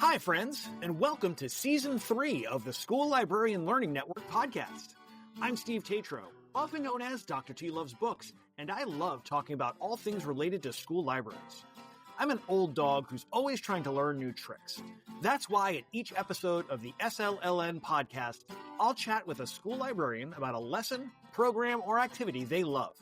Hi, friends, and welcome to Season 3 of the School Librarian Learning Network podcast. I'm Steve Tatro, often known as Dr. T Loves Books, and I love talking about all things related to school libraries. I'm an old dog who's always trying to learn new tricks. That's why at each episode of the SLLN podcast, I'll chat with a school librarian about a lesson, program, or activity they love.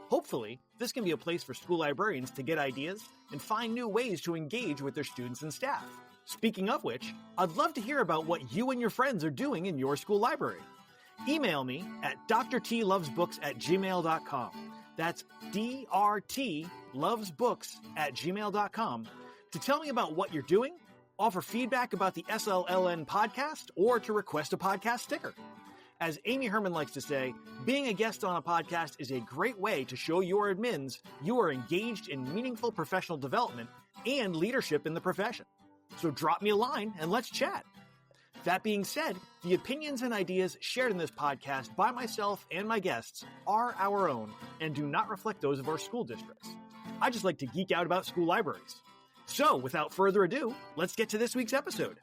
Hopefully, this can be a place for school librarians to get ideas and find new ways to engage with their students and staff. Speaking of which, I'd love to hear about what you and your friends are doing in your school library. Email me at drtlovesbooks@gmail.com. That's drtlovesbooks@gmail.com to tell me about what you're doing, offer feedback about the SLLN podcast, or to request a podcast sticker. As Amy Herman likes to say, being a guest on a podcast is a great way to show your admins you are engaged in meaningful professional development and leadership in the profession. So drop me a line and let's chat. That being said, the opinions and ideas shared in this podcast by myself and my guests are our own and do not reflect those of our school districts. I just like to geek out about school libraries. So without further ado, let's get to this week's episode.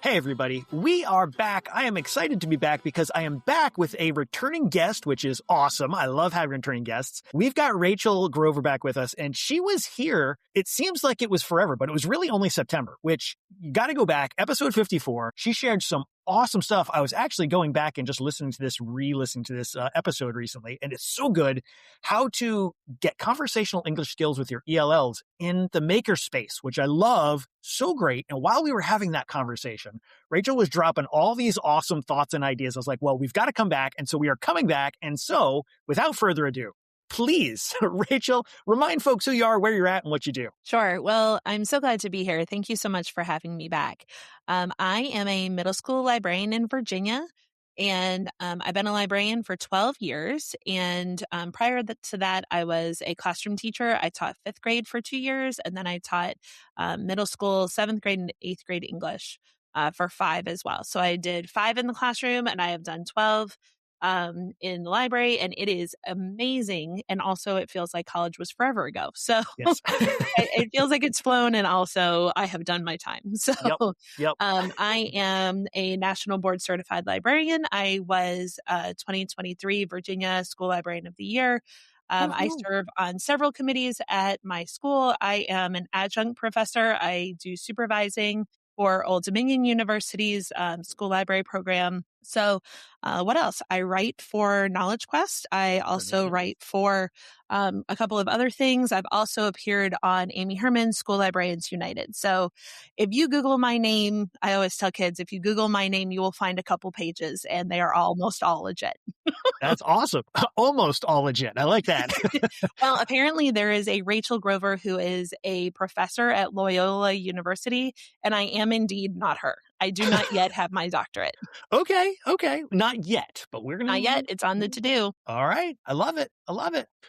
Hey everybody, we are back. I am excited to be back because I am back with a returning guest, which is awesome. I love having returning guests. We've got Rachel Grover back with us, and she was here. It seems like it was forever, but it was really only September, which you got to go back. Episode 54, she shared some awesome stuff. I was actually going back and just re-listening to this episode recently, and it's so good. How to get conversational English skills with your ELLs in the makerspace, which I love. So great. And while we were having that conversation, Rachel was dropping all these awesome thoughts and ideas. I was like, well, we've got to come back. And so we are coming back. And so without further ado, please, Rachel, remind folks who you are, where you're at, and what you do. Sure. Well, I'm so glad to be here. Thank you so much for having me back. I am a middle school librarian in Virginia, and I've been a librarian for 12 years. And prior to that, I was a classroom teacher. I taught 5th grade for 2 years, and then I taught middle school, 7th grade and 8th grade English for 5 as well. So I did 5 in the classroom, and I have done 12 in the library, and it is amazing. And also it feels like college was forever ago. So yes. it feels like it's flown, and also I have done my time. So Yep. I am a national board certified librarian. I was 2023 Virginia School Librarian of the Year. I serve on several committees at my school. I am an adjunct professor. I do supervising for Old Dominion University's school library program. So what else? I write for Knowledge Quest. I also write for a couple of other things. I've also appeared on Amy Herman's School Librarians United. So if you Google my name, I always tell kids, if you Google my name, you will find a couple pages, and they are almost all legit. That's awesome. Almost all legit. I like that. Well, apparently there is a Rachel Grover who is a professor at Loyola University, and I am indeed not her. I do not yet have my doctorate. Okay. Not yet, but we're going to... Not yet. It's on the to-do. All right. I love it.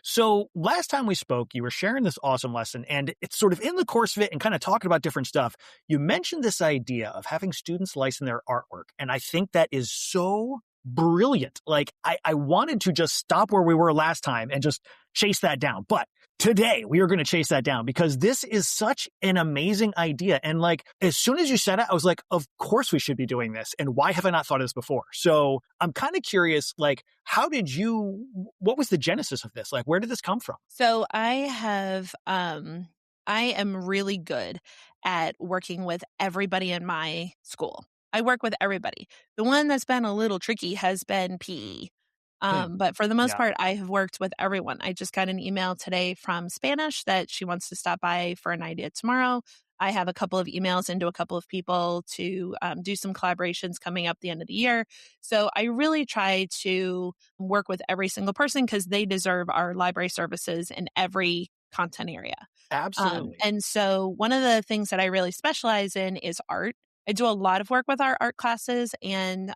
So last time we spoke, you were sharing this awesome lesson, and it's sort of in the course of it and kind of talking about different stuff. You mentioned this idea of having students license their artwork, and I think that is so brilliant. Like, I wanted to just stop where we were last time and just chase that down. But today we are going to chase that down because this is such an amazing idea. And like, as soon as you said it, I was like, of course we should be doing this. And why have I not thought of this before? So I'm kind of curious, like, what was the genesis of this? Like, where did this come from? So I am really good at working with everybody in my school. I work with everybody. The one that's been a little tricky has been PE. But for the most part, I have worked with everyone. I just got an email today from Spanish that she wants to stop by for an idea tomorrow. I have a couple of emails into a couple of people to do some collaborations coming up the end of the year. So I really try to work with every single person because they deserve our library services in every content area. Absolutely. And so one of the things that I really specialize in is art. I do a lot of work with our art classes, and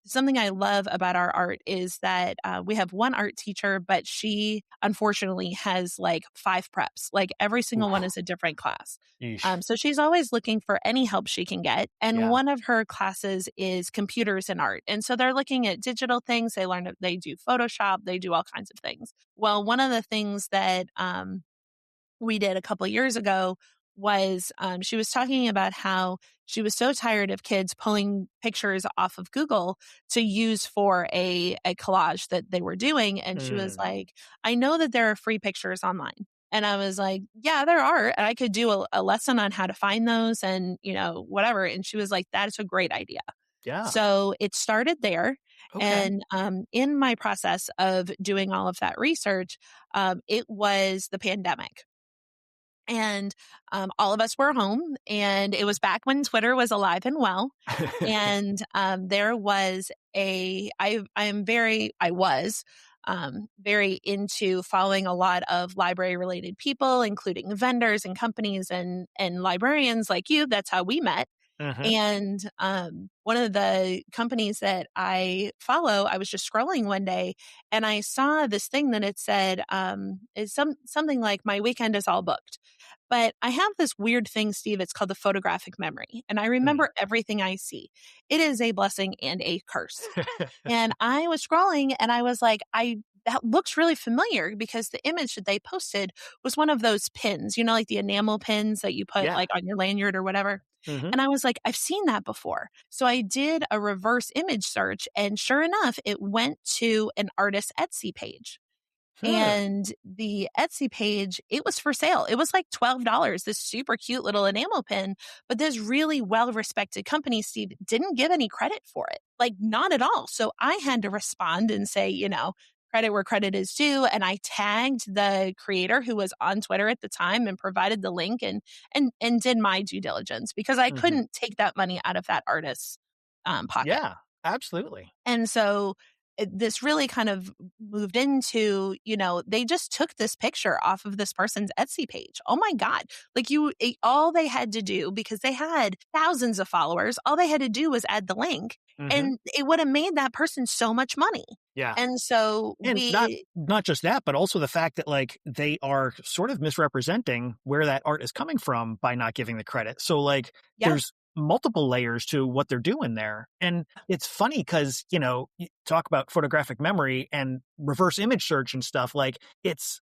something I love about our art is that we have one art teacher, but she unfortunately has like 5 preps. Like every single one is a different class. So she's always looking for any help she can get. And one of her classes is computers and art. And so they're looking at digital things. They do Photoshop. They do all kinds of things. Well, one of the things that we did a couple of years ago was she was talking about how she was so tired of kids pulling pictures off of Google to use for a collage that they were doing. And she was like, I know that there are free pictures online. And I was like, yeah, there are. And I could do a lesson on how to find those and, whatever. And she was like, that's a great idea. Yeah. So it started there. Okay. And in my process of doing all of that research, it was the pandemic. And all of us were home, and it was back when Twitter was alive and well. And there was I was very into following a lot of library related people, including vendors and companies and librarians like you. That's how we met. And one of the companies that I follow, I was just scrolling one day and I saw this thing that it said, is something like my weekend is all booked. But I have this weird thing, Steve. It's called the photographic memory. And I remember everything I see. It is a blessing and a curse. And I was scrolling and I was like, that looks really familiar because the image that they posted was one of those pins, like the enamel pins that you put like on your lanyard or whatever. And I was like, I've seen that before. So I did a reverse image search and sure enough, it went to an artist's Etsy page. And the Etsy page, it was for sale. It was like $12, this super cute little enamel pin. But this really well-respected company, Steve, didn't give any credit for it. Like, not at all. So I had to respond and say, credit where credit is due. And I tagged the creator who was on Twitter at the time and provided the link and did my due diligence because I couldn't take that money out of that artist's pocket. Yeah, absolutely. And so this really kind of moved into, they just took this picture off of this person's Etsy page. Oh my God. Like all they had to do, because they had thousands of followers, all they had to do was add the link and it would have made that person so much money. Yeah. And so not just that, but also the fact that like they are sort of misrepresenting where that art is coming from by not giving the credit. So like there's multiple layers to what they're doing there. And it's funny because, you talk about photographic memory and reverse image search and stuff like it's,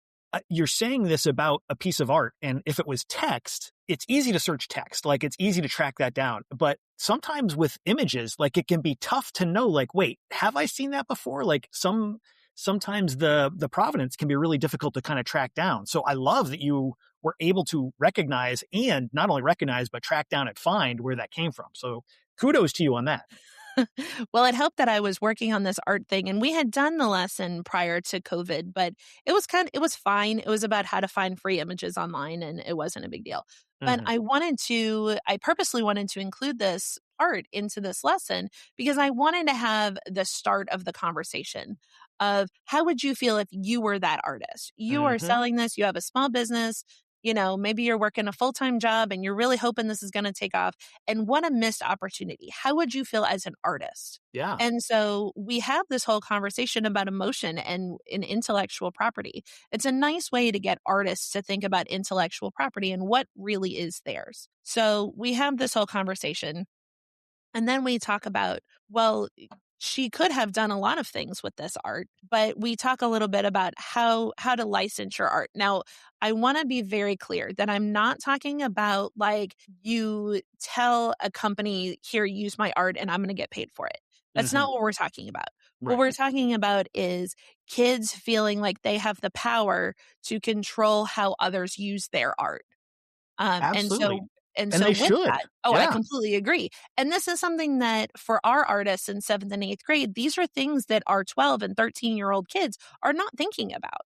you're saying this about a piece of art. And if it was text, it's easy to search text. Like it's easy to track that down. But sometimes with images, like it can be tough to know, like, wait, have I seen that before? Like sometimes the provenance can be really difficult to kind of track down. So I love that you were able to recognize and not only recognize, but track down and find where that came from. So kudos to you on that. Well, it helped that I was working on this art thing and we had done the lesson prior to COVID, but it was fine. It was about how to find free images online and it wasn't a big deal. But I purposely wanted to include this art into this lesson because I wanted to have the start of the conversation of how would you feel if you were that artist? You are selling this, you have a small business, maybe you're working a full-time job and you're really hoping this is going to take off. And what a missed opportunity. How would you feel as an artist? Yeah. And so we have this whole conversation about emotion and intellectual property. It's a nice way to get artists to think about intellectual property and what really is theirs. So we have this whole conversation. And then we talk about, well, she could have done a lot of things with this art, but we talk a little bit about how to license your art. Now, I want to be very clear that I'm not talking about like you tell a company, here, use my art and I'm going to get paid for it. That's not what we're talking about. Right. What we're talking about is kids feeling like they have the power to control how others use their art. Absolutely. And And so they with should. that, I completely agree. And this is something that for our artists in 7th and 8th grade, these are things that our 12 and 13-year-old kids are not thinking about.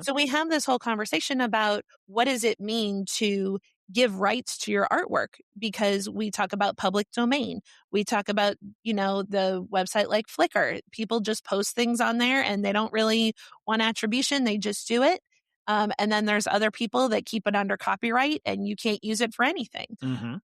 So we have this whole conversation about what does it mean to give rights to your artwork, because we talk about public domain. We talk about, the website like Flickr. People just post things on there and they don't really want attribution. They just do it. And then there's other people that keep it under copyright and you can't use it for anything. And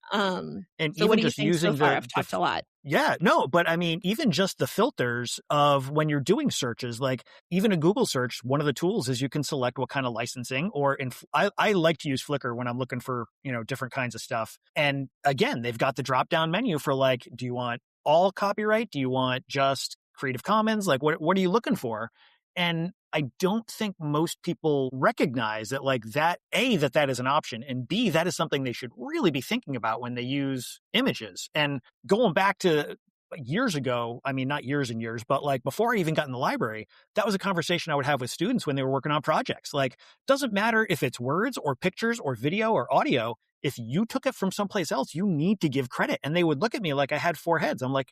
So what do you think so far? I've talked a lot. Yeah, no, but I mean, even just the filters of when you're doing searches, like even a Google search, one of the tools is you can select what kind of licensing or I like to use Flickr when I'm looking for, different kinds of stuff. And again, they've got the drop down menu for like, do you want all copyright? Do you want just Creative Commons? Like what are you looking for? And I don't think most people recognize that like that, A, that is an option, and B, that is something they should really be thinking about when they use images. And going back to years ago, I mean, not years and years, but like before I even got in the library, that was a conversation I would have with students when they were working on projects. Like, doesn't matter if it's words or pictures or video or audio. If you took it from someplace else, you need to give credit. And they would look at me like I had four heads. I'm like,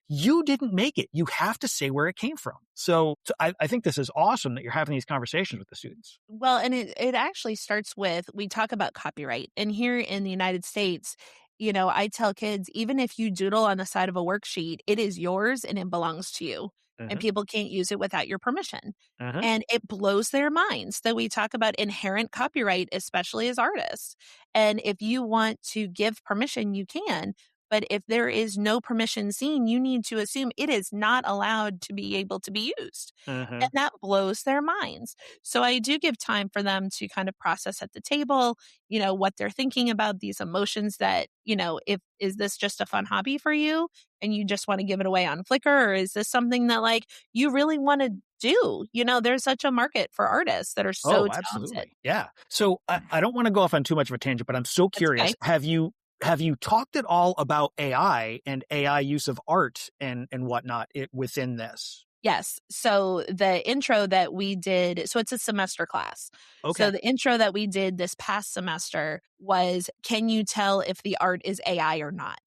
you didn't make it. You have to say where it came from. So I think this is awesome that you're having these conversations with the students. Well, and it actually starts with, we talk about copyright. And here in the United States, I tell kids, even if you doodle on the side of a worksheet, it is yours and it belongs to you. And Mm-hmm. people can't use it without your permission. Mm-hmm. And it blows their minds that we talk about inherent copyright, especially as artists. And if you want to give permission, you can. But if there is no permission seen, you need to assume it is not allowed to be able to be used. Mm-hmm. And that blows their minds. So I do give time for them to kind of process at the table, what they're thinking about, these emotions that, is this just a fun hobby for you and you just want to give it away on Flickr? Or is this something that like you really want to do? There's such a market for artists that are so Oh, talented. absolutely. Yeah. So I don't want to go off on too much of a tangent, but I'm so That's curious. okay. Have you talked at all about AI and AI use of art and whatnot within this? Yes. So the intro that we did, so it's a semester class. Okay. So the intro that we did this past semester was, can you tell if the art is AI or not?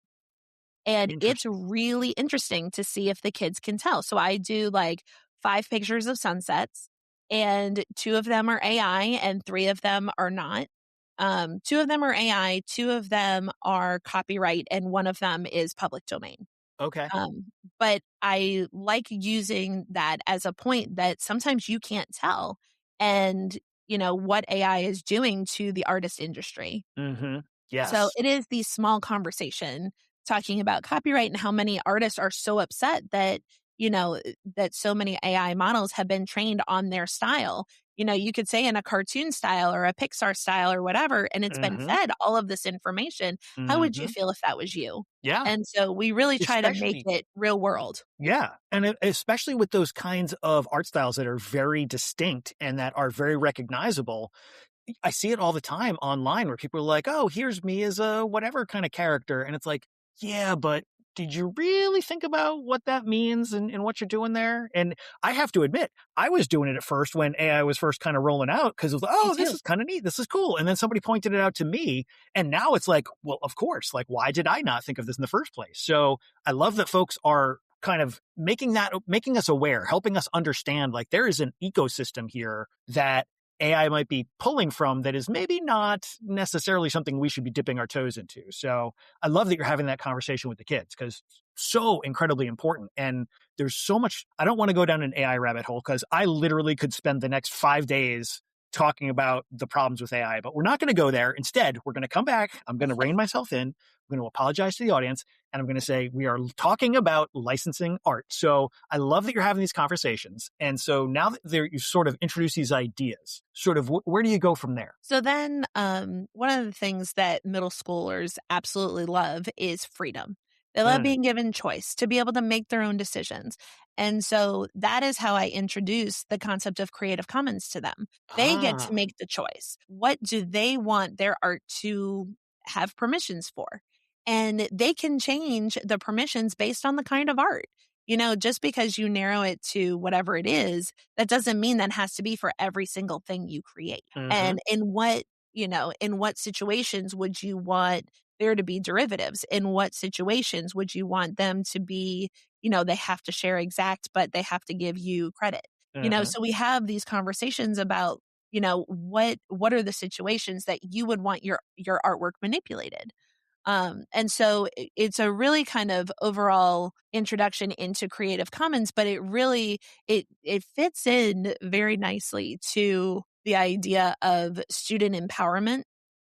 And it's Interesting. really interesting to see if the kids can tell. So I do like 5 pictures of sunsets, and 2 of them are AI and 3 of them are not. 2 of them are AI, 2 of them are copyright, and 1 of them is public domain. Okay. But I like using that as a point that sometimes you can't tell, and what AI is doing to the artist industry. Mm-hmm. So Yes. it is the small conversation talking about copyright and how many artists are so upset that, that so many AI models have been trained on their style. You could say in a cartoon style or a Pixar style or whatever, and it's been Mm-hmm. fed all of this information. How would you Mm-hmm. feel if that was you? Yeah. And so we really try to make Especially it real world. Yeah. And especially with those kinds of art styles that are very distinct and that are very recognizable. I see it all the time online where people are like, oh, here's me as a whatever kind of character. And it's like, yeah, but did you really think about what that means and what you're doing there? And I have to admit, I was doing it at first when AI was first kind of rolling out because it was like, Me oh, this too. is kind of neat. This is cool. And then somebody pointed it out to me. And now it's like, well, of course, like, why did I not think of this in the first place? So I love that folks are kind of making us aware, helping us understand like there is an ecosystem here that AI might be pulling from that is maybe not necessarily something we should be dipping our toes into. So I love that you're having that conversation with the kids because so incredibly important. And there's so much, I don't want to go down an AI rabbit hole because I literally could spend the next 5 days talking about the problems with AI, but we're not going to go there. Instead, we're going to come back. I'm going to rein myself in. I'm going to apologize to the audience and I'm going to say we are talking about licensing art. So I love that you're having these conversations. And so now that you sort of introduce these ideas, sort of where do you go from there? So then one of the things that middle schoolers absolutely love is freedom. They love Mm. being given choice to be able to make their own decisions. And so that is how I introduce the concept of Creative Commons to them. They get to Ah. make the choice. What do they want their art to have permissions for? And they can change the permissions based on the kind of art. Just because you narrow it to whatever it is, that doesn't mean that has to be for every single thing you create. Mm-hmm. And in what situations would you want there to be derivatives? In what situations would you want them to be, they have to share exact, but they have to give you credit? Mm-hmm. So we have these conversations about, what are the situations that you would want your artwork manipulated? And so it's a really kind of overall introduction into Creative Commons, but it really, it fits in very nicely to the idea of student empowerment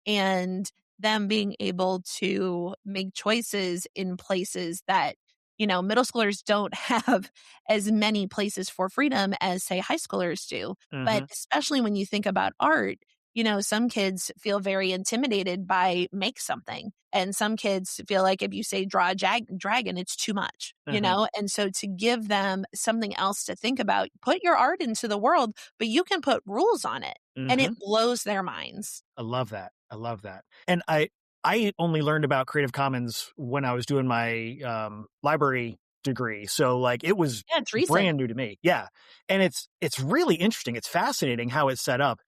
and them being able to make choices in places that, middle schoolers don't have as many places for freedom as say high schoolers do. But Mm-hmm. especially when you think about art, some kids feel very intimidated by make something. And some kids feel like if you say draw a dragon, it's too much, And so to give them something else to think about, put your art into the world, but you can put rules on it and it blows their minds. I love that. I love that. And I only learned about Creative Commons when I was doing my library degree. So like it was it's recent. Brand new to me. Yeah. And it's really interesting. It's fascinating how it's set up.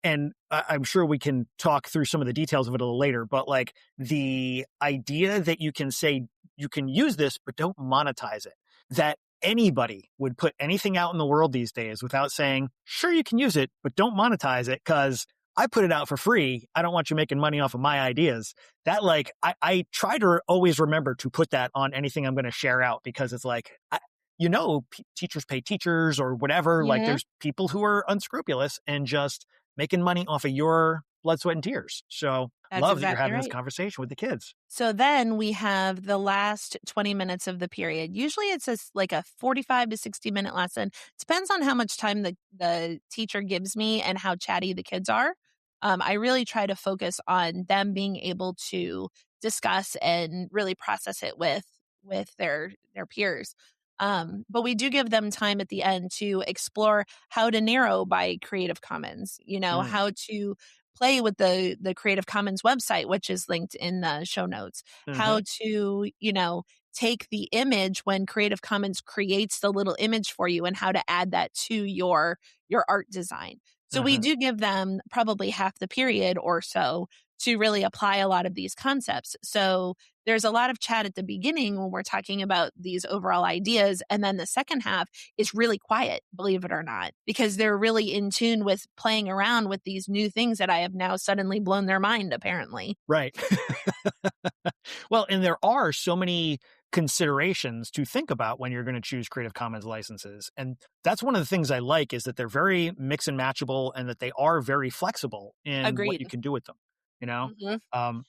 And I'm sure we can talk through some of the details of it a little later, but like the idea that you can say you can use this, but don't monetize it, that anybody would put anything out in the world these days without saying, sure, you can use it, but don't monetize it because I put it out for free. I don't want you making money off of my ideas. That like, I try to always remember to put that on anything I'm going to share out because it's like, teachers pay teachers or whatever. Like there's people who are unscrupulous and just making money off of your blood, sweat, and tears. So That's love exactly that you're having right. this conversation with the kids. So then we have the last 20 minutes of the period. Usually it's like a 45 to 60-minute lesson. Depends on how much time the teacher gives me and how chatty the kids are. I really try to focus on them being able to discuss and really process it with their peers. But we do give them time at the end to explore how to narrow by Creative Commons, how to play with the Creative Commons website, which is linked in the show notes, how to, take the image when Creative Commons creates the little image for you and how to add that to your art design. So we do give them probably half the period or so to really apply a lot of these concepts. So there's a lot of chat at the beginning when we're talking about these overall ideas. And then the second half is really quiet, believe it or not, because they're really in tune with playing around with these new things that I have now suddenly blown their mind, apparently. Right. Well, and there are so many considerations to think about when you're going to choose Creative Commons licenses. And that's one of the things I like is that they're very mix and matchable and that they are very flexible in what you can do with them.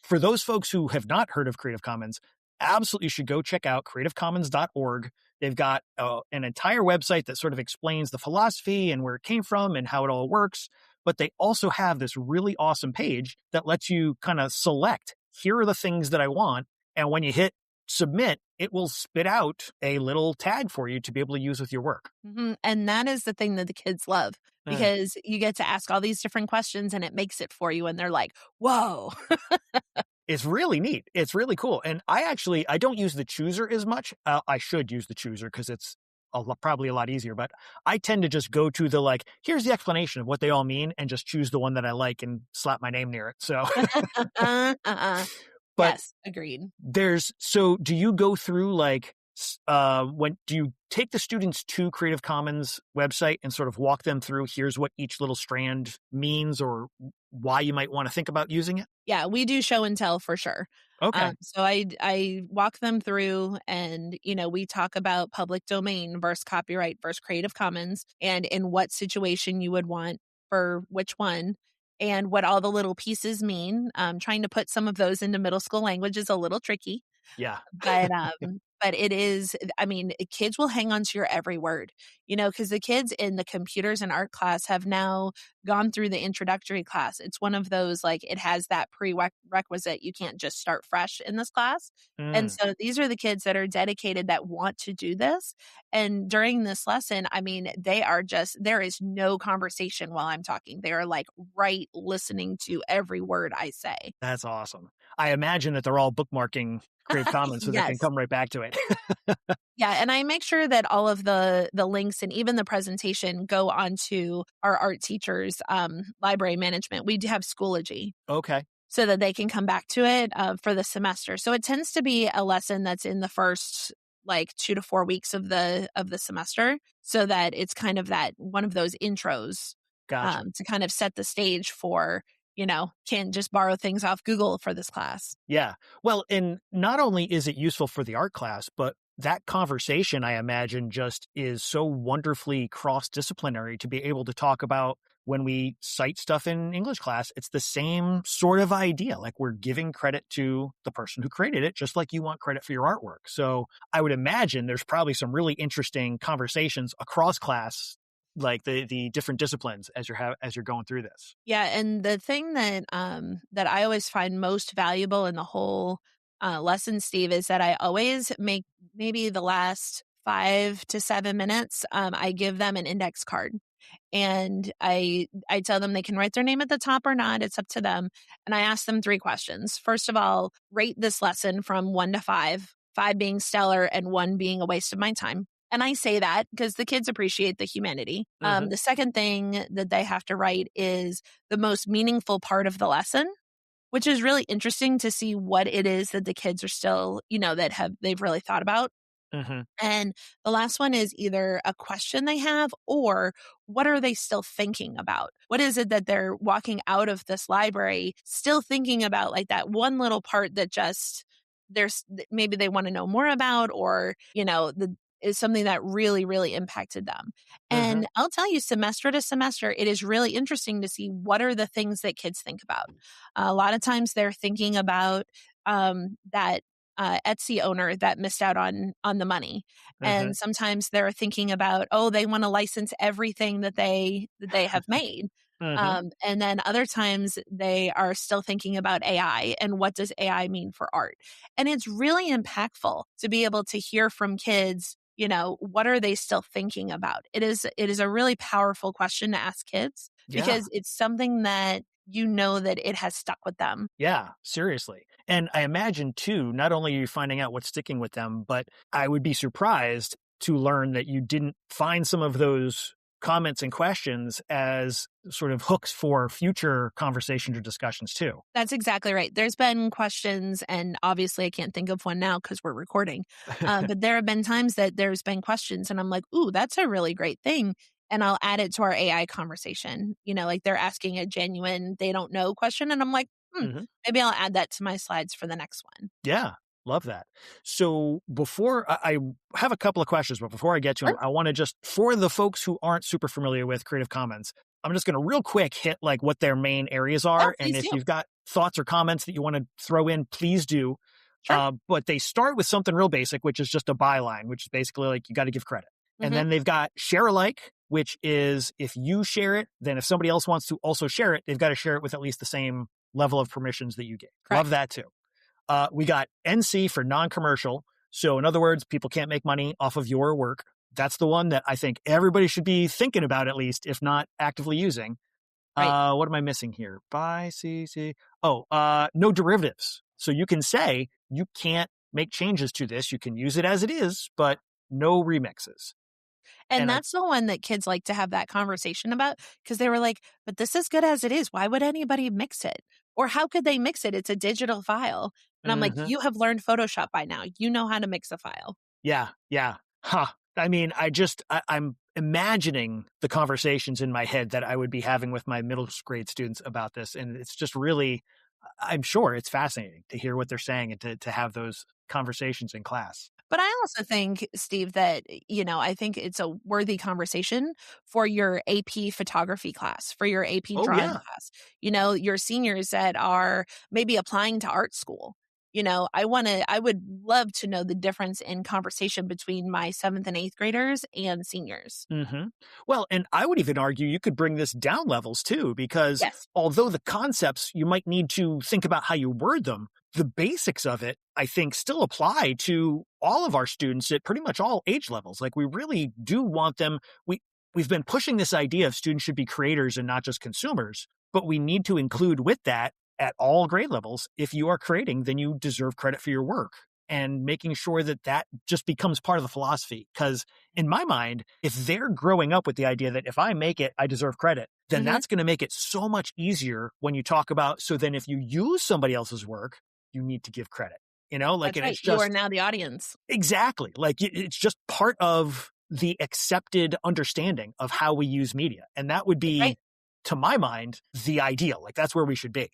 For those folks who have not heard of Creative Commons, absolutely should go check out creativecommons.org. They've got an entire website that sort of explains the philosophy and where it came from and how it all works. But they also have this really awesome page that lets you kind of select, here are the things that I want. And when you hit submit, it will spit out a little tag for you to be able to use with your work. And that is the thing that the kids love because you get to ask all these different questions and it makes it for you. And they're like, whoa. It's really neat. It's really cool. And I don't use the chooser as much. I should use the chooser because it's probably a lot easier, but I tend to just go to the here's the explanation of what they all mean and just choose the one that I like and slap my name near it. So, but yes, agreed. So do you go through when do you take the students to Creative Commons website and sort of walk them through, here's what each little strand means or why you might want to think about using it? Yeah, we do show and tell for sure. Okay. So I walk them through and, we talk about public domain versus copyright versus Creative Commons and in what situation you would want for which one and what all the little pieces mean. Trying to put some of those into middle school language is a little tricky. Yeah. But it is, kids will hang on to your every word, because the kids in the computers and art class have now gone through the introductory class. It's one of those, it has that prerequisite. You can't just start fresh in this class. And so these are the kids that are dedicated that want to do this. And during this lesson, there is no conversation while I'm talking. They're right listening to every word I say. That's awesome. I imagine that they're all bookmarking Creative Commons so they can come right back to it. Yeah, and I make sure that all of the links and even the presentation go onto our art teachers' library management. We do have Schoology. Okay. So that they can come back to it for the semester. So it tends to be a lesson that's in the first 2 to 4 weeks of the semester, so that it's kind of that one of those intros to kind of set the stage for, can just borrow things off Google for this class. Yeah. Well, and not only is it useful for the art class, but that conversation, I imagine, just is so wonderfully cross-disciplinary to be able to talk about when we cite stuff in English class. It's the same sort of idea. We're giving credit to the person who created it, just like you want credit for your artwork. So I would imagine there's probably some really interesting conversations across class like the different disciplines as you're going through this. Yeah, and the thing that that I always find most valuable in the whole lesson, Steve, is that I always make maybe the last 5 to 7 minutes. I give them an index card, and I tell them they can write their name at the top or not. It's up to them. And I ask them 3 questions. First of all, rate this lesson from 1 to 5, 5 being stellar and 1 being a waste of my time. And I say that because the kids appreciate the humanity. The second thing that they have to write is the most meaningful part of the lesson, which is really interesting to see what it is that the kids are still, they've really thought about. And the last one is either a question they have or what are they still thinking about? What is it that they're walking out of this library still thinking about, like that one little part that just there's maybe they want to know more about, or, is something that really, really impacted them. And I'll tell you, semester to semester, it is really interesting to see what are the things that kids think about. A lot of times they're thinking about that Etsy owner that missed out on the money. And sometimes they're thinking about, they want to license everything that they have made. And then other times they are still thinking about AI and what does AI mean for art. And it's really impactful to be able to hear from kids, what are they still thinking about? It is a really powerful question to ask kids because it's something that that it has stuck with them. Yeah, seriously. And I imagine too, not only are you finding out what's sticking with them, but I would be surprised to learn that you didn't find some of those comments and questions as sort of hooks for future conversations or discussions too. That's exactly right. There's been questions, and obviously I can't think of one now because we're recording, but there have been times that there's been questions and I'm like, ooh, that's a really great thing. And I'll add it to our AI conversation. Like they're asking a genuine, they don't know question. And I'm like, maybe I'll add that to my slides for the next one. Yeah. Love that. So before I have a couple of questions, but before I get to them, I want to just, for the folks who aren't super familiar with Creative Commons, I'm just going to real quick hit like what their main areas are. And if you've got thoughts or comments that you want to throw in, please do. Sure. But they start with something real basic, which is just a byline, which is basically like you got to give credit. And then they've got share alike, which is if you share it, then if somebody else wants to also share it, they've got to share it with at least the same level of permissions that you get. Correct. Love that too. We got NC for non-commercial. So in other words, people can't make money off of your work. That's the one that I think everybody should be thinking about, at least, if not actively using. Right. What am I missing here? By CC. No derivatives. So you can say you can't make changes to this. You can use it as it is, but no remixes. And that's the one that kids like to have that conversation about because they were like, but this is good as it is. Why would anybody mix it? Or how could they mix it? It's a digital file. And I'm like, you have learned Photoshop by now. You know how to mix a file. Yeah. I mean, I'm imagining the conversations in my head that I would be having with my middle grade students about this. And it's just really, I'm sure it's fascinating to hear what they're saying and to have those conversations in class. But I also think, Steve, that, I think it's a worthy conversation for your AP photography class, for your AP drawing class, your seniors that are maybe applying to art school. I would love to know the difference in conversation between my 7th and 8th graders and seniors. Well, and I would even argue you could bring this down levels too, because although the concepts, you might need to think about how you word them, the basics of it, I think, still apply to all of our students at pretty much all age levels. Like we really do want them. We've been pushing this idea of students should be creators and not just consumers, but we need to include with that at all grade levels. If you are creating, then you deserve credit for your work, and making sure that that just becomes part of the philosophy. Because in my mind, if they're growing up with the idea that if I make it, I deserve credit, then that's going to make it so much easier when you talk about, so then if you use somebody else's work, you need to give credit, like, That's and right. it's just, you are now the audience. Exactly. Like it's just part of the accepted understanding of how we use media. And that would be, to my mind, the ideal. Like that's where we should be.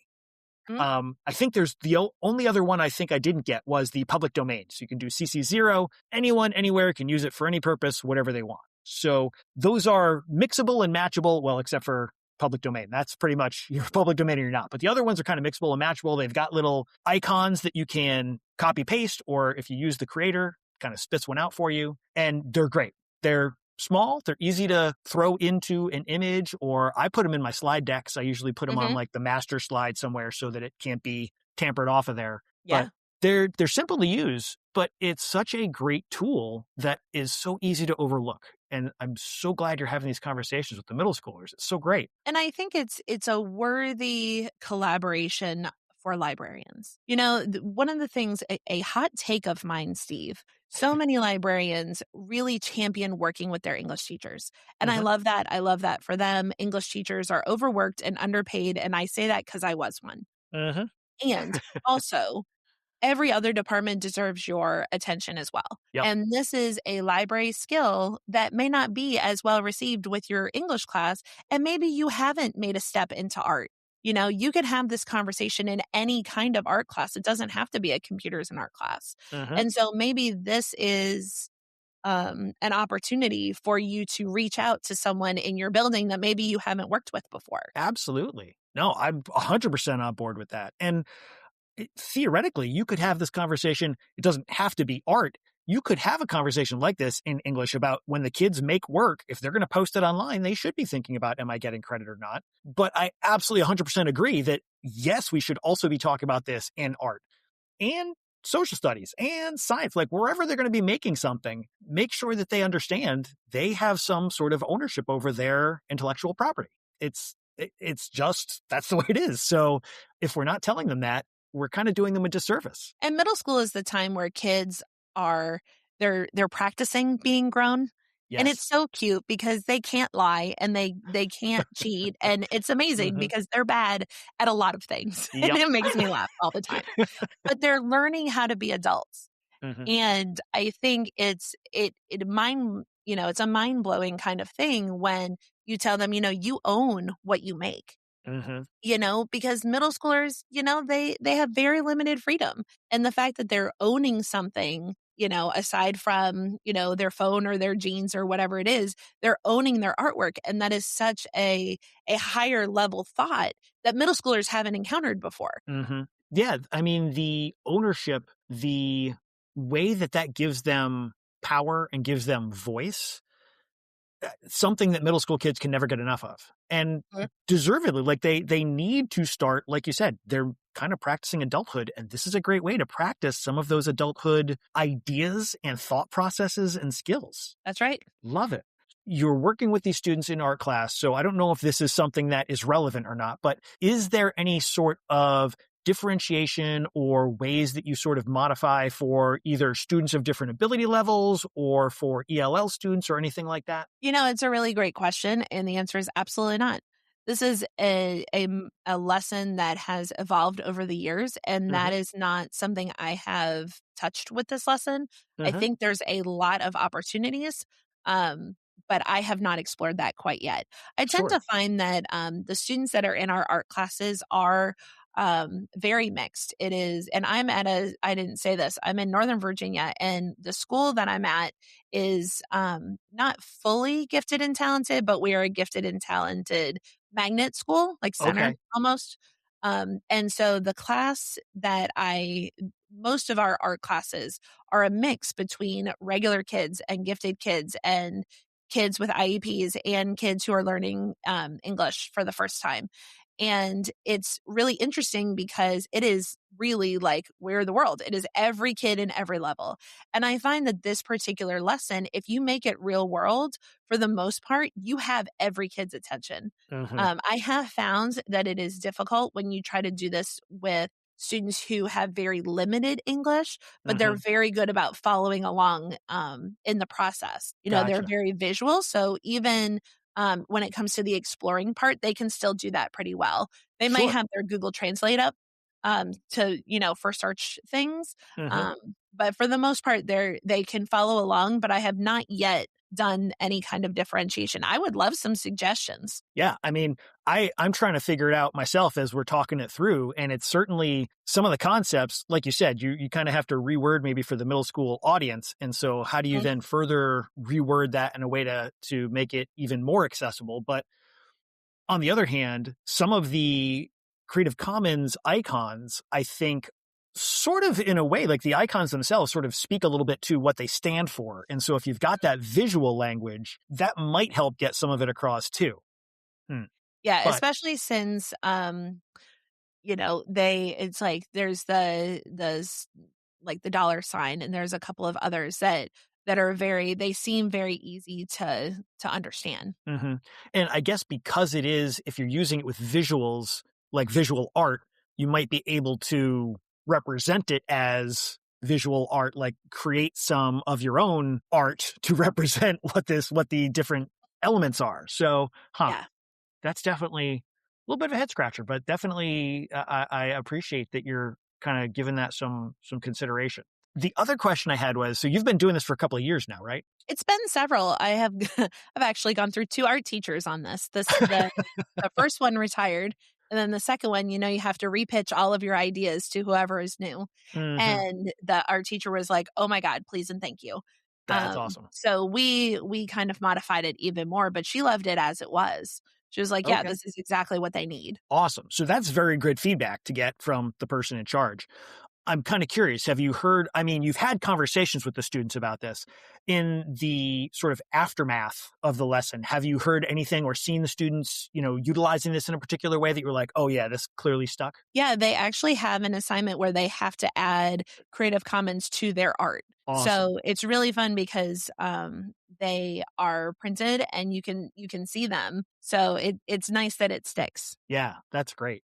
I think there's the only other one I think I didn't get was the public domain. So you can do CC0, anyone, anywhere can use it for any purpose, whatever they want. So those are mixable and matchable, well, except for public domain. That's pretty much your public domain or you're not. But the other ones are kind of mixable and matchable. They've got little icons that you can copy paste, or if you use the creator, kind of spits one out for you. And they're great. They're small. They're easy to throw into an image, or I put them in my slide decks. I usually put them on like the master slide somewhere so that it can't be tampered off of there. Yeah. But they're simple to use, but it's such a great tool that is so easy to overlook. And I'm so glad you're having these conversations with the middle schoolers. It's so great. And I think it's a worthy collaboration for librarians. You know, one of the things, a hot take of mine, Steve, so many librarians really champion working with their English teachers. And I love that. I love that for them. English teachers are overworked and underpaid. And I say that because I was one. And also, every other department deserves your attention as well. Yep. And this is a library skill that may not be as well received with your English class. And maybe you haven't made a step into art. You know, you could have this conversation in any kind of art class. It doesn't have to be a computers and art class. And so maybe this is an opportunity for you to reach out to someone in your building that maybe you haven't worked with before. Absolutely. No, I'm 100% on board with that. And theoretically, you could have this conversation. It doesn't have to be art. You could have a conversation like this in English about when the kids make work, if they're going to post it online, they should be thinking about, am I getting credit or not? But I absolutely 100% agree that yes, we should also be talking about this in art and social studies and science, like wherever they're going to be making something, make sure that they understand they have some sort of ownership over their intellectual property. It's just, that's the way it is. So if we're not telling them that, we're kind of doing them a disservice. And middle school is the time where kids are, they're practicing being grown. Yes. And it's so cute because they can't lie and they can't cheat. And it's amazing because they're bad at a lot of things. And it makes me laugh all the time. But they're learning how to be adults. And I think it's a mind-blowing kind of thing when you tell them, you know, you own what you make. You know, because middle schoolers, you know, they have very limited freedom. And the fact that they're owning something, you know, aside from, you know, their phone or their jeans or whatever it is, they're owning their artwork. And that is such a higher level thought that middle schoolers haven't encountered before. Yeah. I mean, the ownership, the way that gives them power and gives them voice, something that middle school kids can never get enough of. And deservedly, like they need to start, like you said, they're kind of practicing adulthood. And this is a great way to practice some of those adulthood ideas and thought processes and skills. That's right. Love it. You're working with these students in art class. So I don't know if this is something that is relevant or not, but is there any sort of differentiation or ways that you sort of modify for either students of different ability levels or for ELL students or anything like that? You know, it's a really great question. And the answer is absolutely not. This is a lesson that has evolved over the years. And that is not something I have touched with this lesson. I think there's a lot of opportunities. But I have not explored that quite yet. I tend to find that the students that are in our art classes are very mixed. It is, and I didn't say this, I'm in Northern Virginia, and the school that I'm at is not fully gifted and talented, but we are a gifted and talented magnet school, like center almost. And so the class that most of our art classes are a mix between regular kids and gifted kids and kids with IEPs and kids who are learning English for the first time. And it's really interesting because it is really like We're the World. It is every kid in every level. And I find that this particular lesson, if you make it real world, for the most part, you have every kid's attention. I have found that it is difficult when you try to do this with students who have very limited English, but they're very good about following along in the process. You know, they're very visual. So even when it comes to the exploring part, they can still do that pretty well. They might have their Google Translate up to, you know, for search things. But for the most part, they can follow along, but I have not yet done any kind of differentiation. I would love some suggestions. Yeah. I mean, I'm trying to figure it out myself as we're talking it through. And it's certainly some of the concepts, like you said, you kind of have to reword maybe for the middle school audience. And so how do you then further reword that in a way to make it even more accessible? But on the other hand, some of the Creative Commons icons, I think, sort of in a way, like the icons themselves sort of speak a little bit to what they stand for. And so if you've got that visual language, that might help get some of it across too. Yeah, But especially since it's like there's like the dollar sign, and there's a couple of others that are they seem very easy to understand. and I guess because it is, if you're using it with visuals, like visual art, you might be able to represent it as visual art, like create some of your own art to represent what the different elements are. So, Yeah. that's definitely a little bit of a head scratcher, but definitely I appreciate that you're kind of giving that some consideration. The other question I had was, so you've been doing this for a couple of years now, right? It's been several. I have I've actually gone through 2 art teachers on this. The first one retired, and then the second one, you have to repitch all of your ideas to whoever is new. Mm-hmm. And the art teacher was like, "Oh my God, please and thank you." That's awesome. So we kind of modified it even more, but she loved it as it was. She was like, "Yeah, Okay. this is exactly what they need." Awesome. So that's very good feedback to get from the person in charge. I'm kind of curious. Have you heard, I mean, you've had conversations with the students about this in the sort of aftermath of the lesson. Have you heard anything or seen the students, utilizing this in a particular way that you were like, oh yeah, this clearly stuck? Yeah, they actually have an assignment where they have to add Creative Commons to their art. Awesome. So it's really fun because they are printed and you can see them. So it's nice that it sticks. Yeah, that's great.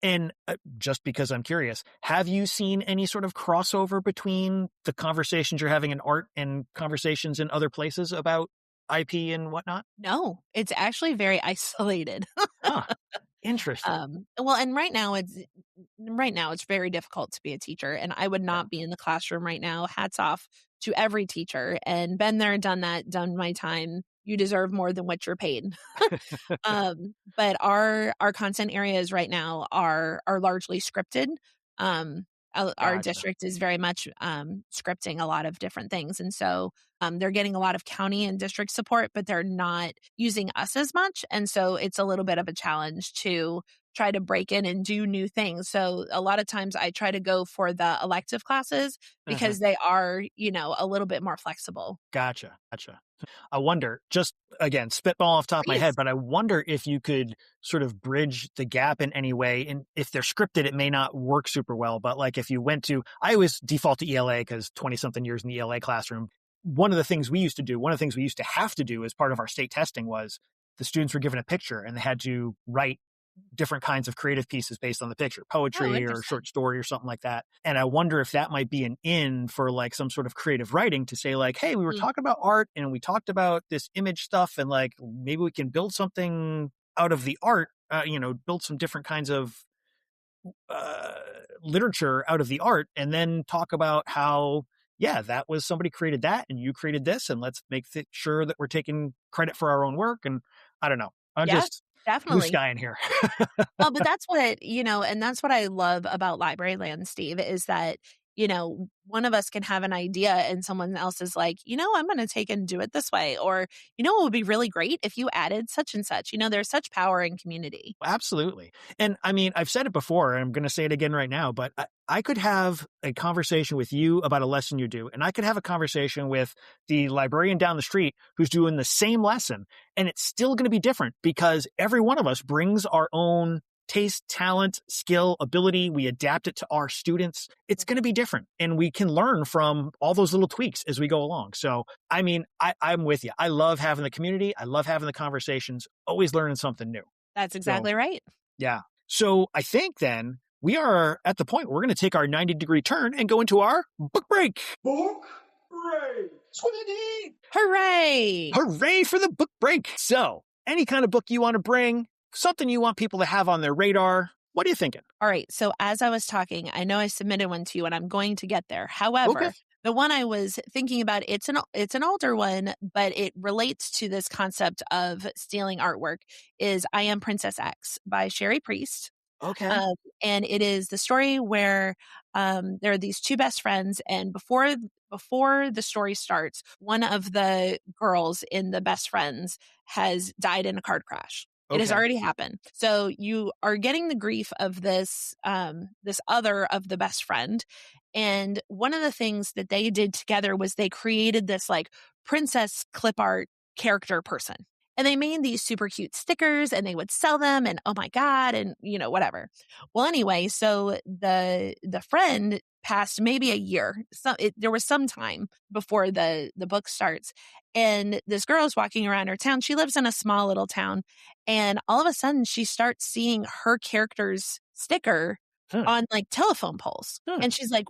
And just because I'm curious, have you seen any sort of crossover between the conversations you're having in art and conversations in other places about IP and whatnot? No, it's actually very isolated. Interesting. Well, and right now it's very difficult to be a teacher, and I would not be in the classroom right now. Hats off to every teacher, and been there, done that, done my time. You deserve more than what you're paid. But our content areas right now are largely scripted. Our Gotcha. district is very much scripting a lot of different things, and so they're getting a lot of county and district support, but they're not using us as much, and so it's a little bit of a challenge to try to break in and do new things. So a lot of times I try to go for the elective classes because they are, a little bit more flexible. Gotcha. I wonder, just again, spitball off the top of my head, but I wonder if you could sort of bridge the gap in any way. And if they're scripted, it may not work super well. But like if you went to, I always default to ELA because 20 something years in the ELA classroom. One of the things we used to have to do as part of our state testing was the students were given a picture and they had to write different kinds of creative pieces based on the picture, poetry or short story or something like that. And I wonder if that might be an in for like some sort of creative writing to say like, hey, we were talking about art and we talked about this image stuff and like maybe we can build something out of the art, build some different kinds of literature out of the art and then talk about how, yeah, that was somebody created that and you created this and let's make sure that we're taking credit for our own work. And I don't know. I'm just blue sky in here. Well, but that's what, and that's what I love about Librarian, Steve, is that, one of us can have an idea and someone else is like, I'm going to take and do it this way. Or, it would be really great if you added such and such. There's such power in community. Absolutely. And I mean, I've said it before, and I'm going to say it again right now, but I could have a conversation with you about a lesson you do, and I could have a conversation with the librarian down the street who's doing the same lesson, and it's still going to be different because every one of us brings our own taste, talent, skill, ability. We adapt it to our students. It's going to be different. And we can learn from all those little tweaks as we go along. So, I mean, I'm with you. I love having the community. I love having the conversations, always learning something new. That's exactly right. Yeah. So I think then we are at the point where we're going to take our 90-degree turn and go into our book break. Book break. Sweetie. Hooray. Hooray for the book break. So any kind of book you want to bring, something you want people to have on their radar. What are you thinking? All right. So as I was talking, I know I submitted one to you and I'm going to get there. However, the one I was thinking about, it's an older one, but it relates to this concept of stealing artwork, is I Am Princess X by Cherie Priest. Okay. And it is the story where there are these 2 best friends, and before the story starts, one of the girls in the best friends has died in a car crash. It has Okay. already happened. So you are getting the grief of this this other of the best friend. And one of the things that they did together was they created this like princess clip art character person. And they made these super cute stickers and they would sell them and oh my God, and whatever. Well, anyway, so the friend passed maybe a year. There was some time before the book starts. And this girl is walking around her town. She lives in a small little town. And all of a sudden she starts seeing her character's sticker Huh. on like telephone poles. Huh. And she's like,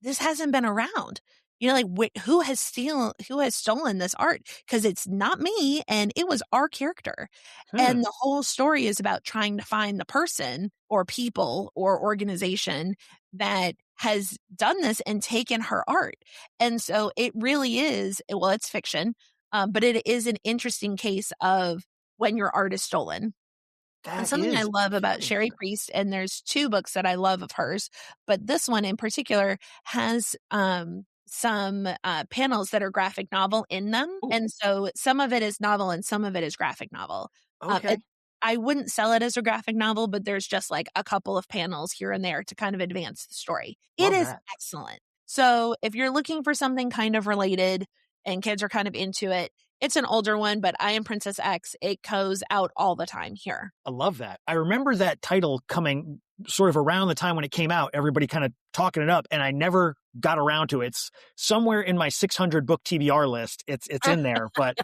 this hasn't been around. Like who has stolen this art? Because it's not me and it was our character. Huh. And the whole story is about trying to find the person or people or organization that has done this and taken her art. And so it really is, well, it's fiction, but it is an interesting case of when your art is stolen. And That something I is love about very Cherie Priest, and there's 2 books that I love of hers, but this one in particular has some panels that are graphic novel in them. Ooh. And so some of it is novel and some of it is graphic novel. Okay. I wouldn't sell it as a graphic novel, but there's just like a couple of panels here and there to kind of advance the story. It Love is that. excellent. So if you're looking for something kind of related and kids are kind of into it, it's an older one, but I Am Princess X, it goes out all the time here. I love that. I remember that title coming sort of around the time when it came out, everybody kind of talking it up, and I never got around to it. It's somewhere in my 600 book TBR list. It's in there, but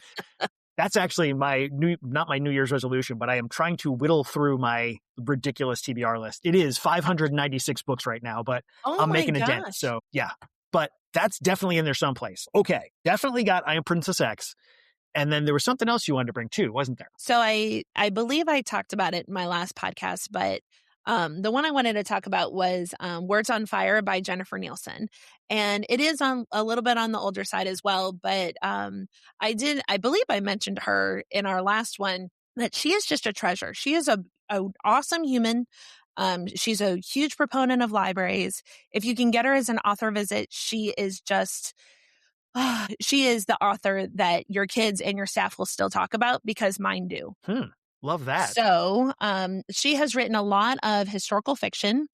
that's actually not my New Year's resolution, but I am trying to whittle through my ridiculous TBR list. It is 596 books right now, but I'm making a dent. So yeah, but that's definitely in there someplace. Okay. Definitely got I Am Princess X. And then there was something else you wanted to bring too, wasn't there? So I believe I talked about it in my last podcast, but the one I wanted to talk about was Words on Fire by Jennifer Nielsen. And it is on a little bit on the older side as well. But I believe I mentioned her in our last one, that she is just a treasure. She is an awesome human. She's a huge proponent of libraries. If you can get her as an author visit, she is just... she is the author that your kids and your staff will still talk about because mine do. Love that. So she has written a lot of historical fiction.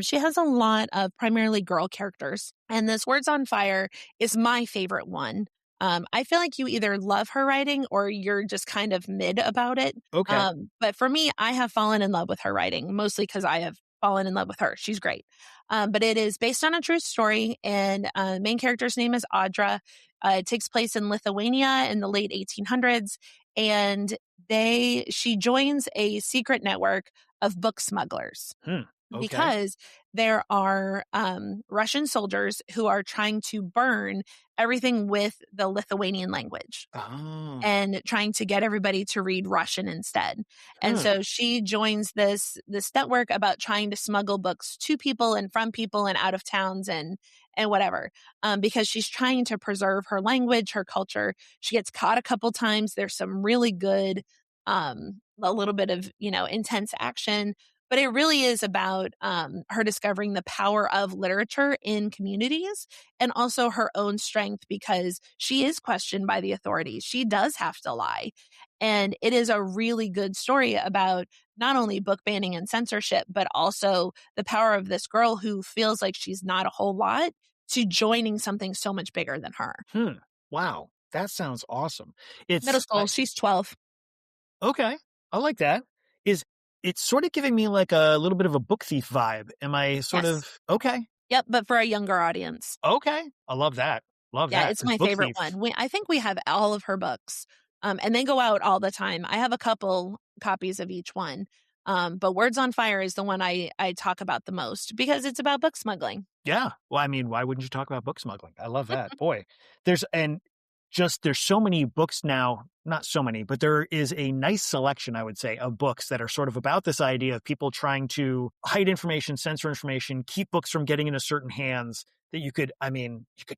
She has a lot of primarily girl characters. And this Words on Fire is my favorite one. I feel like you either love her writing or you're just kind of mid about it. Okay. But for me, I have fallen in love with her writing, mostly because I have fallen in love with her. She's great. But it is based on a true story, and the main character's name is Audra. It takes place in Lithuania in the late 1800s, and she joins a secret network of book smugglers. Okay. Because there are Russian soldiers who are trying to burn everything with the Lithuanian language. Oh. And trying to get everybody to read Russian instead. And so she joins this network about trying to smuggle books to people and from people and out of towns and whatever, because she's trying to preserve her language, her culture. She gets caught a couple times. There's some really good, a little bit of, intense action. But it really is about her discovering the power of literature in communities and also her own strength because she is questioned by the authorities. She does have to lie. And it is a really good story about not only book banning and censorship, but also the power of this girl who feels like she's not a whole lot to joining something so much bigger than her. Wow. That sounds awesome. It's middle school. She's 12. Okay. I like that. It's sort of giving me like a little bit of a book thief vibe. Am I sort of okay? Yep, but for a younger audience. Okay. I love that. Love that. Yeah, it's my favorite one. I think we have all of her books, and they go out all the time. I have a couple copies of each one, but Words on Fire is the one I talk about the most because it's about book smuggling. Yeah. Well, I mean, why wouldn't you talk about book smuggling? I love that. Boy, there's so many books now, not so many, but there is a nice selection, I would say, of books that are sort of about this idea of people trying to hide information, censor information, keep books from getting into certain hands that you could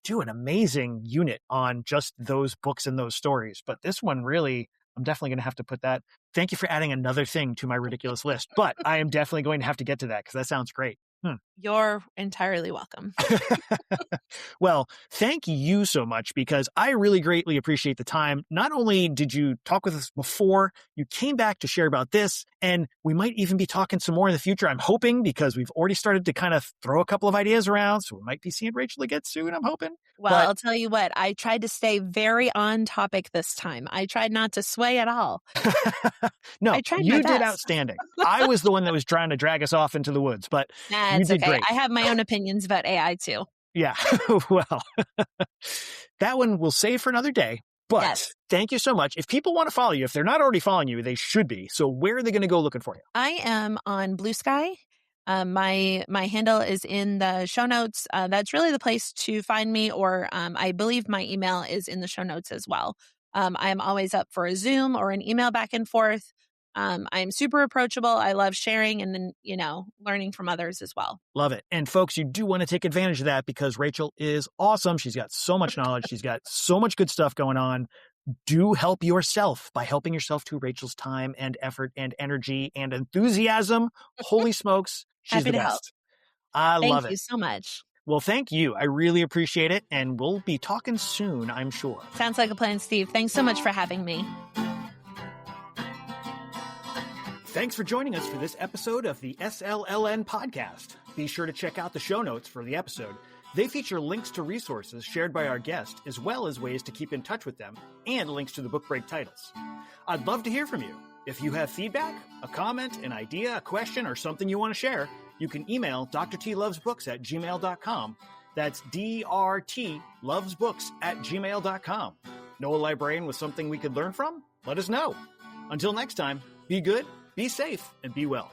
do an amazing unit on just those books and those stories. But this one really, I'm definitely going to have to put that. Thank you for adding another thing to my ridiculous list, but I am definitely going to have to get to that because that sounds great. You're entirely welcome. Well, thank you so much, because I really greatly appreciate the time. Not only did you talk with us before, you came back to share about this, and we might even be talking some more in the future. I'm hoping, because we've already started to kind of throw a couple of ideas around, so we might be seeing Rachel again soon, I'm hoping. Well, I'll tell you what, I tried to stay very on topic this time. I tried not to sway at all. No, you did best. Outstanding. I was the one that was trying to drag us off into the woods, but you did okay. great. I have my own opinions about AI too. Yeah, well, that one we'll save for another day. But Thank you so much. If people want to follow you, if they're not already following you, they should be. So where are they going to go looking for you? I am on Blue Sky. My handle is in the show notes. That's really the place to find me, or I believe my email is in the show notes as well. I'm always up for a Zoom or an email back and forth. I'm super approachable. I love sharing and then, learning from others as well. Love it. And folks, you do want to take advantage of that, because Rachel is awesome. She's got so much knowledge. She's got so much good stuff going on. Do help yourself by helping yourself to Rachel's time and effort and energy and enthusiasm. Holy smokes. She's the best. I love it. Thank you so much. Well, thank you. I really appreciate it. And we'll be talking soon, I'm sure. Sounds like a plan, Steve. Thanks so much for having me. Thanks for joining us for this episode of the SLLN podcast. Be sure to check out the show notes for the episode. They feature links to resources shared by our guest, as well as ways to keep in touch with them, and links to the book break titles. I'd love to hear from you. If you have feedback, a comment, an idea, a question, or something you want to share, you can email drtlovesbooks@gmail.com. That's drtlovesbooks@gmail.com. Know a librarian with something we could learn from? Let us know. Until next time, be good, be safe, and be well.